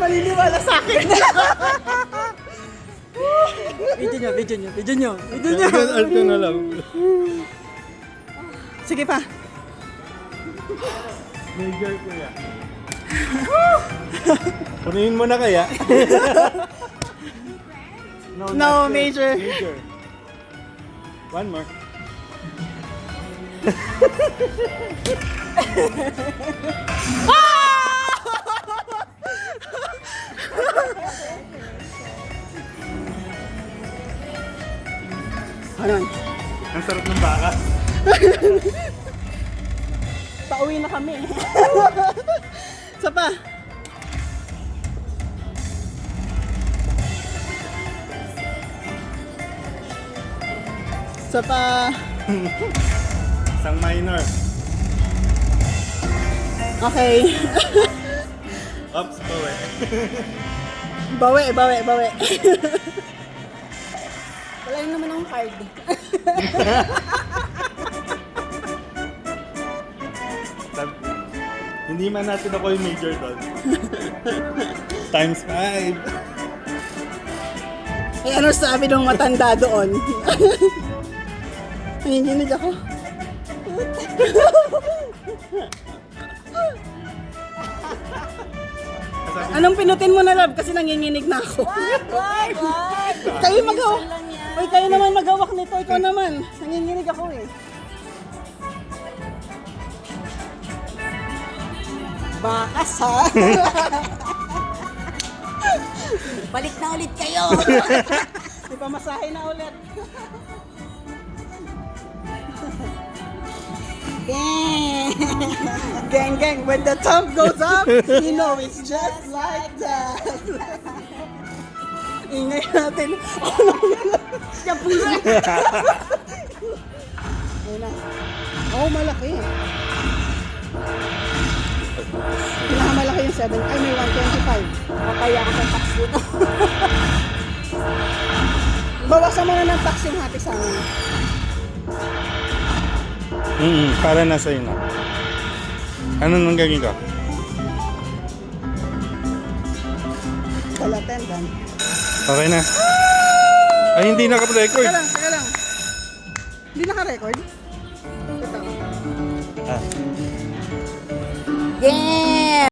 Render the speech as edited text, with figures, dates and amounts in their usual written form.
maniniwala sa akin. Video nyo. Alto na lang. Sige pa. Major kuya. Punuin mo na kaya? No, major. Major. One more. Ano? Ang sarap ng baka. Pauwi na kami. Isa pa. Isa pa. Isang minor. Okay. Oops, bawi. Bawi. Wala yun naman ang card. Hindi man natin ako yung major doon. Times 5. Eh, ano sabi nung matanda doon? Nanginginig ako. Anong pinutin mo na, love? Kasi nanginginig na ako. Kayo mag-hawak. Uy, kayo naman mag-hawak nito. Ikaw naman. Nanginginig ako eh. Bakas ha? Balik na ulit kayo. May pamasahe na ulit. Gang, when the thumb goes up, you know it's just like that. Ingay natin. Siya puso. Ayun na. Oh, malaki. Pinakamalaki yung 7. Ay, may 125. Papaya ako sa tax dito. Bawasan mo na ng tax yung hati sa amin. Para na sa'yo na. Ano nang gagawin ko? Kalaten, dan. Okay na. Ay, hindi naka-record. Teka lang. Hindi naka-record? Ito. Ah. Yeah!